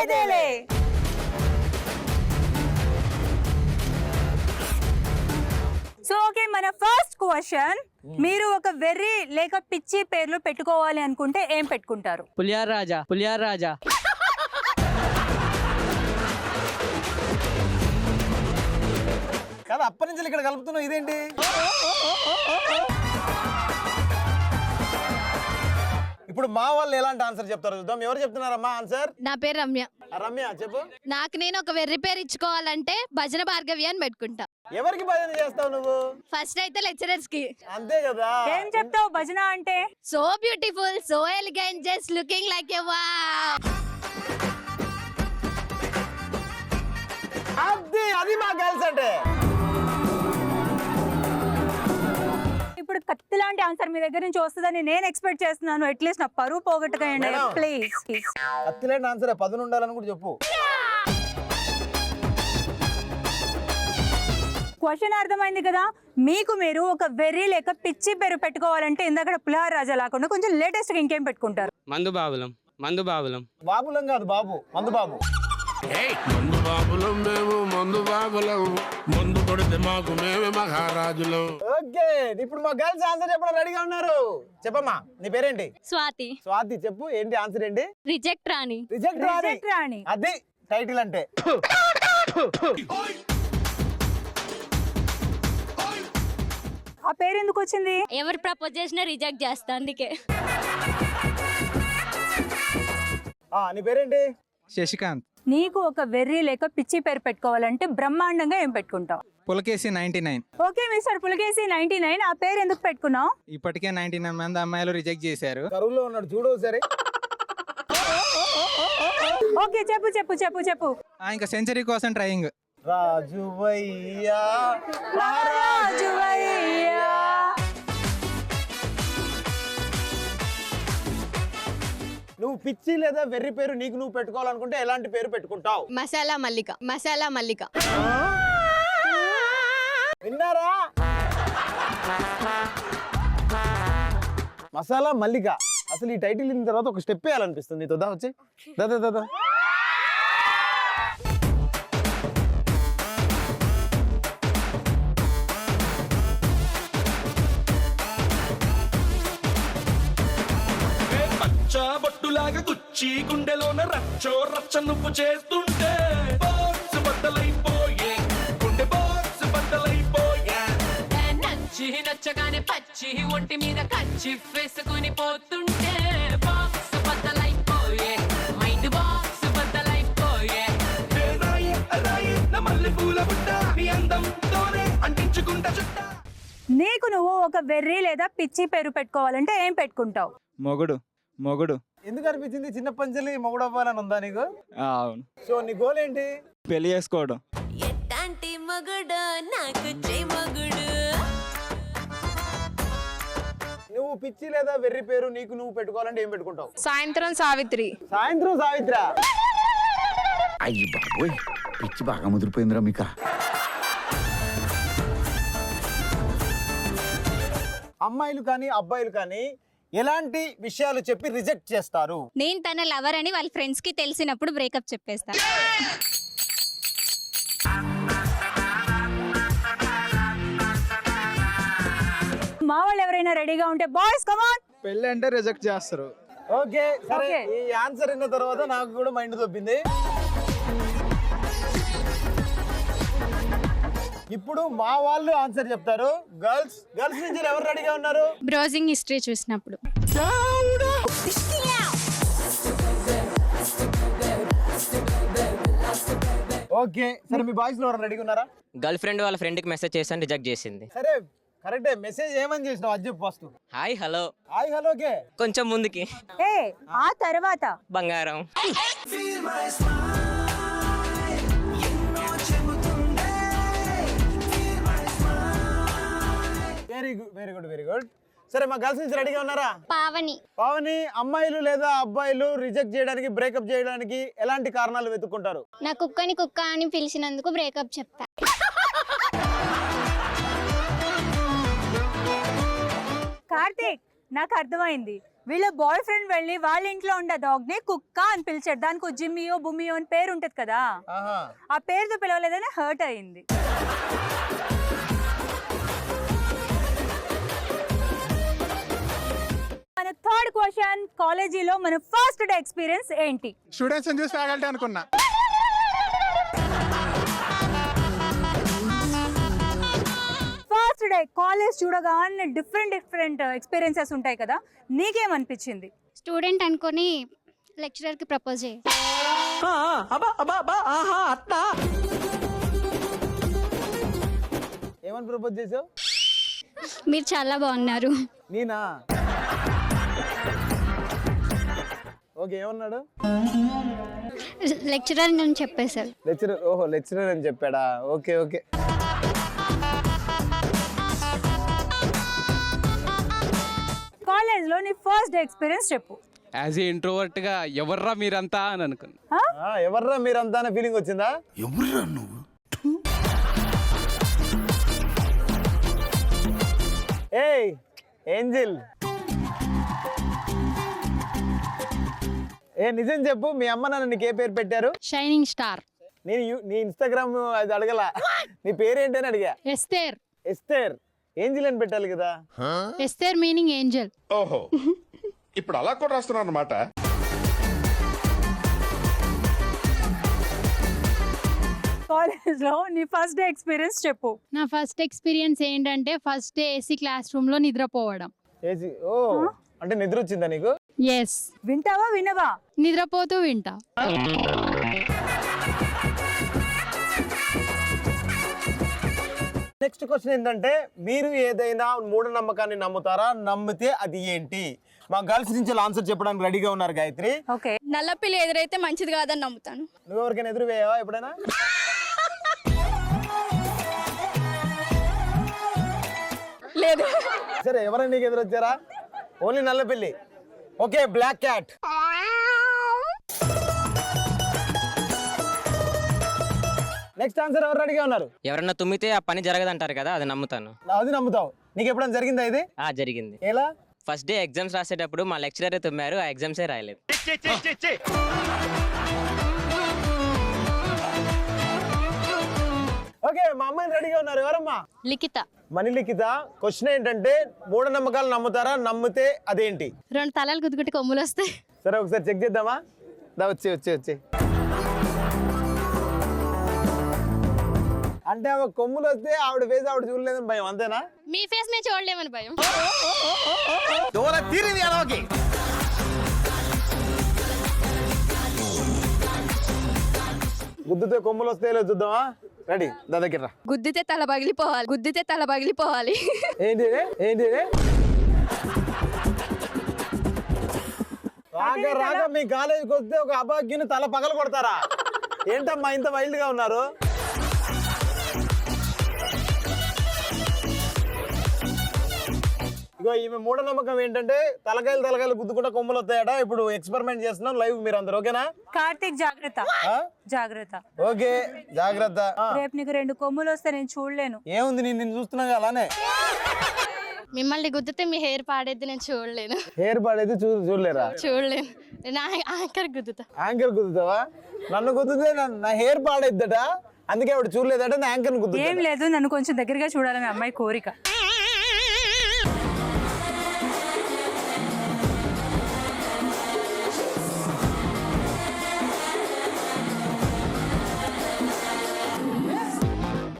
జరిగేదేలే. So okay, మన first question, మీరు ఒక వెర్రి లేక పిచ్చి పేర్లు పెట్టుకోవాలి అనుకుంటే ఏం పెట్టుకుంటారు? పులియార్ రాజా, పులియార్ రాజా. కదా అప్పటి నుంచి ఇక్కడ కలుపుతున్నావు, ఇదేంటి? ఇప్పుడు మా వాళ్ళు ఎలాంటి ఆన్సర్ చెప్తారు చూద్దాం. ఎవరు చెప్తున్నారమ్మా ఆన్సర్? నా పేరు రమ్య. రమ్య చెప్పు. నాకు నేను ఒక వెర్రి పేరు ఇచ్చుకోవాలంటే భజన భార్గవి అని పెట్టుకుంటా. ఎవరికి భజన చేస్తావు నువ్వు? ఫస్ట్ అయితే లెక్చరర్స్ కి. అంతే కదా. ఏం చెప్తావు భజన అంటే? So beautiful, so elegant, just looking like a wow. అది మా గర్ల్స్ అంటే. ఇప్పుడు కత్తి లాంటి ఆన్సర్ మీ దగ్గర నుంచి వస్తుందని నేను ఎక్స్పెక్ట్ చేస్తున్నాను. అట్లీస్ట్ నా పరువు పోగొట్టుకోండి ప్లీజ్. కత్తిలేంటి ఆన్సర్ 10 ఉండాలని కూడా చెప్పు. క్వశ్చన్ అర్థమైంది కదా మీకు? మీరు ఒక వెర్రి లేక పిచ్చి పేరు పెట్టుకోవాలంటే ఇందాక పులిహార రాజా లేకుండా కొంచెం లేటెస్ట్ గా ఇంకేం పెట్టుకుంటారు? మందు బాబులం, మందు బాబులం. బాబులం కాదు బాబు, మందు బాబు. మందు బాబులం మేము, మందు బాబులం. మందు కొడితే మాకు మేమే మహారాజులం. ఓకే, ఇప్పుడు మా గర్ల్స్ ఆన్సర్ చెప్పడం రెడీగా ఉన్నారు. చెప్పమ్మా, నీ పేరేంటి? స్వాతి. స్వాతి చెప్పు, ఏంటి ఆన్సర్ ఏంటి? రిజెక్ట్ రాని. రిజెక్ట్ రాణి. అది టైటిల్ అంటే. ఆ పేరు ఎందుకు వచ్చింది? ఎవరు ప్రపోజ్ చేసినా రిజెక్ట్ చేస్తా అందుకే. నీ పేరేంటి? శశికాంత్. నీకు ఒక వెర్రి లేక పిచ్చి పేరు పెట్టుకోవాలంటే బ్రహ్మాండంగా ఏం పెట్టుకుంటావు? పులకేసి 99. ఓకే మిస్టర్ పులకేసి 99, ఆ పేరు ఎందుకు పెట్టుకున్నావు? ఇప్పటికే 99 మంది అమ్మాయిలు రిజెక్ట్ చేశారు. కరువులో ఉన్నాడు చూడు సరే. ఓకే చెప్పు చెప్పు చెప్పు చెప్పు. ఇంకా సెంచరీ కోసం ట్రయింగ్. రాజువయ్యా, రాజువయ్యా. నువ్వు పిచ్చి లేదా వెర్రి పేరు నీకు నువ్వు పెట్టుకోవాలనుకుంటే ఎలాంటి పేరు పెట్టుకుంటావు? మసాలా మల్లిక. మసాలా మల్లిక. విన్నారా? మసాలా మల్లిక. అసలు ఈ టైటిల్ ఇన్న తర్వాత ఒక స్టెప్ వేయాలనిపిస్తుంది. నీతో దా వచ్చి దాదా దాదా. బొట్టులాగా గుచ్చి గుండెలోన రచ్చో రచ్చ నువ్వు చేస్తుంటే బాక్స్ బద్దలైపోయే, గుండె బాక్స్ బద్దలైపోయే. నచ్చి నచ్చగానే పచ్చి ఒంటి మీద కచ్చి వేసుకుని పోతుంటే బాక్స్ బద్దలైపోయే, మైండ్ బాక్స్ బద్దలైపోయే. రాయి రాయి నా మల్లె పూల బుట్ట, నీ అందంతోనే అంటించుకుంటా చుట్ట. నీకు నువ్వు ఒక వెర్రి లేదా పిచ్చి పేరు పెట్టుకోవాలంటే ఏం పెట్టుకుంటావు? మొగుడు. మొగుడు ఎందుకు అనిపించింది? చిన్నప్పటి నుంచి మొగుడు అవ్వాలని ఉందా నీకు? అవును. సో నీ గోల్ ఏంటి? పెళ్లి చేసుకోవడం. ఎట్టాంటి మగుడు నాకు చెయ్యి మగుడు. నువ్వు పిచ్చి లేదా వెర్రి పేరు నీకు నువ్వు పెట్టుకోవాలంటే ఏం పెట్టుకుంటావు? సాయంత్రం సావిత్రి. సాయంత్రం సావిత్రా. అయ్యి బాబోయ్, పిచ్చి బాగా ముదిరిపోయిందిరా మీకా. అమ్మాయిలు కానీ అబ్బాయిలు కానీ ఎలాంటి విషయాలు చెప్పి రిజెక్ట్ చేస్తారు? నేను తన లవర్ అని వాళ్ళ ఫ్రెండ్స్ కి తెలిసినప్పుడు బ్రేకప్ చెప్పేస్తా. మా వాళ్ళు ఎవరైనా రెడీగా ఉంటే బాయ్స్ కమ్ ఆన్. పెళ్లి అంటే రిజెక్ట్ చేస్తారు. ఓకే సరే, Okay. ఈ ఆన్సర్ అయిన తర్వాత నాకు కూడా మైండ్ దొబ్బింది. ఇప్పుడు మా వాళ్ళు ఆన్సర్ చెప్తారు. గర్ల్స్ నుంచి ఎవరు రెడీగా ఉన్నారు? బ్రౌజింగ్ హిస్టరీ చూసినప్పుడు. ఓకే సరే, మీ బాయ్స్ లో ఎవరు రెడీగా ఉన్నారా? గర్ల్ ఫ్రెండ్ వాళ్ళ ఫ్రెండ్ కి మెసేజ్ చేశాను, రిజెక్ట్ చేసింది. సరే కరెక్టే. మెసేజ్ ఏమని చేసినావు అది చెప్పు first. Hi hello. Hi hello. Okay కొంచెం ముందుకి ఏ ఆ తర్వాత బంగారం. Very good. సరే మా గర్ల్స్ నుంచి రెడీగా ఉన్నారా? పావని. పావని, అమ్మాయిలు లేదా అబ్బాయిలు రిజెక్ట్ చేయడానికి బ్రేకప్ చేయడానికి ఎలాంటి కారణాలు వెతుక్కుంటారు? నా కుక్కని కుక్క అని పిలిచినందుకు బ్రేకప్ చెప్తా. కార్తీక్, నాకు అర్థమైంది. వీళ్ళ బాయ్ ఫ్రెండ్ వెళ్ళి వాళ్ళ ఇంట్లో ఉండే డాగ్ ని కుక్క అని పిలిచాడు. దానికి జిమ్మియో బుమ్మియో అని పేరు ఉంటది కదా, ఆహా. ఆ పేరుతో పిలవలేదని హర్ట్ అయింది. మన థర్డ్ క్వశ్చన్, కాలేజీలో మన ఫస్ట్ డే ఎక్స్పీరియన్స్ ఏంటి? స్టూడెంట్స్ చూసి ఫ్యాకల్టీ అనుకున్నా. ఫస్ట్ డే కాలేజ్ చూడగానే డిఫరెంట్ ఎక్స్పీరియన్సెస్ ఉంటాయి కదా, నీకేమనిపించింది? స్టూడెంట్ అనుకొని లెక్చరర్ కి ప్రపోజ్ చేయి. ఏమని ప్రపోజ్ చేసావు? మీరు చాలా బాగున్నారు. నేనా? ఓకే, ఏమన్నాడు? లెక్చరర్ అని చెప్పేశారు. లెక్చరర్? ఓహో, లెక్చరర్ అని చెప్పాడా? Okay okay. కాలేజ్ లో నీ ఫస్ట్ డే ఎక్స్పీరియన్స్ చెప్పు. యాజ్ ఏ ఇంట్రోవర్ట్ గా ఎవర్రా మీరంతా అని అనుకున్నా. ఎవర్రా మీరంతా అనే ఫీలింగ్ వచ్చిందా? ఎవరురా నువ్వు? ఏయ్ ఏంజిల్, నిజం చెప్పు, మీ అమ్మ నాన్న నీకు ఏ పేరు పెట్టారు? Shining star. నీ ఇన్స్టాగ్రామ్ అది అడగలా, నీ పేరేంటని అడిగా. ఎస్తేర్. ఎస్తేర్. ఏంజిల్ అని పెట్టాలి కదా. Esther meaning Angel. ఓహో, ఇప్పుడు అలా కూడా రాస్తున్నారు అన్నమాట. కాలేజ్ లో నీ ఫస్ట్ డే ఎక్స్పీరియన్స్ చెప్పు. నా ఫస్ట్ ఎక్స్పీరియన్స్ ఏంటంటే first day AC class room లో నిద్రపోవడం. ఏసీ? ఓ, అంటే నిద్ర వచ్చిందా నీకు? ఎస్. వింటావా వినవా? నిద్రపోతూ వింటా. నెక్స్ట్ క్వశ్చన్ ఏంటంటే, మీరు ఏదైనా మూఢనమ్మకాన్ని నమ్ముతారా? నమ్మితే అది ఏంటి? మా గర్ల్స్ నుంచి ఆన్సర్ చెప్పడానికి రెడీగా ఉన్నారు గాయత్రి. ఓకే. నల్లపిల్లి ఎదురైతే మంచిది కాదని నమ్ముతాను. నువ్వు ఎవరికైనా ఎదురు వేయవా ఎప్పుడైనా? లేదు. సరే, ఎవరైనా నీకు ఎదురు వచ్చారా? ఓన్లీ నల్లపిల్లి. Okay, black cat. Next answer ఎవరు రెడీగా ఉన్నారు? ఎవరన్నా తుమ్మితే ఆ పని జరగదంటారు కదా, అది నమ్ముతాను. అది నమ్ముతావు. నీకు ఎప్పుడైనా జరిగిందా ఇది? జరిగింది. ఎలా? ఫస్ట్ డే ఎగ్జామ్స్ రాసేటప్పుడు మా లెక్చరర్ తుమ్మారు, ఆ ఎగ్జామ్సే రాయలేదు. ఓకే, మా అమ్మాయిని రెడీగా ఉన్నారు. ఎవరమ్మా? లిఖిత. మణి లిఖిత. క్వశ్చన్ ఏంటంటే, మూఢనమ్మకాలు నమ్ముతారా? నమ్మితే అదేంటి? 2 తలలు గుద్దుకుంటే కొమ్ములు వస్తాయి. సరే, ఒకసారి చెక్ చేద్దామా? వచ్చి అంటే ఆమె కొమ్ములు వస్తే ఆవిడ ఫేస్ ఆవిడ చూడలేదని భయం, అంతేనా? మీ ఫేస్ నేను చూడలేమని భయం. గుద్దుతే కొమ్ములు వస్తాయో చూద్దామా? రెడీ, దగ్గర రా. గుద్దితే తల పగిలిపోవాలి. ఏంటి రాగా మీ కాలేజీకి వస్తే ఒక అభాగ్యుని తల పగల కొడతారా? ఏంటమ్మా ఇంత వైల్డ్ గా ఉన్నారు? ఇగో ఈమె మూఢనమ్మకం ఏంటంటే, తలకాయలు గుద్దుకుంటే కొమ్ములు వస్తాయట. ఇప్పుడు ఎక్స్పెరిమెంట్ చేస్తున్నాం లైవ్, మీరు అందరు ఓకేనా? కార్తీక్ జాగ్రత్త. ఓకే, జాగ్రత్త. రేపు నీకు 2 కొమ్ములు వస్తే నేను చూడలేను. ఏముంది, నేను చూస్తున్నా అలానే. మిమ్మల్ని గుద్దితే మీ హెయిర్ పాడేది నేను చూడలేను. హెయిర్ పాడైతే చూడలేరా? చూడలేను. యాంకర్ గుద్దుతా. యాంకర్ గుద్దుతావా? నన్ను గుద్దుతే నా హెయిర్ పాడైద్దట, అందుకే ఆవిడ చూడలేదట. నా యాంకర్ గుద్దుతా. ఏం లేదు, నన్ను కొంచెం దగ్గరగా చూడాలని అమ్మాయి కోరిక.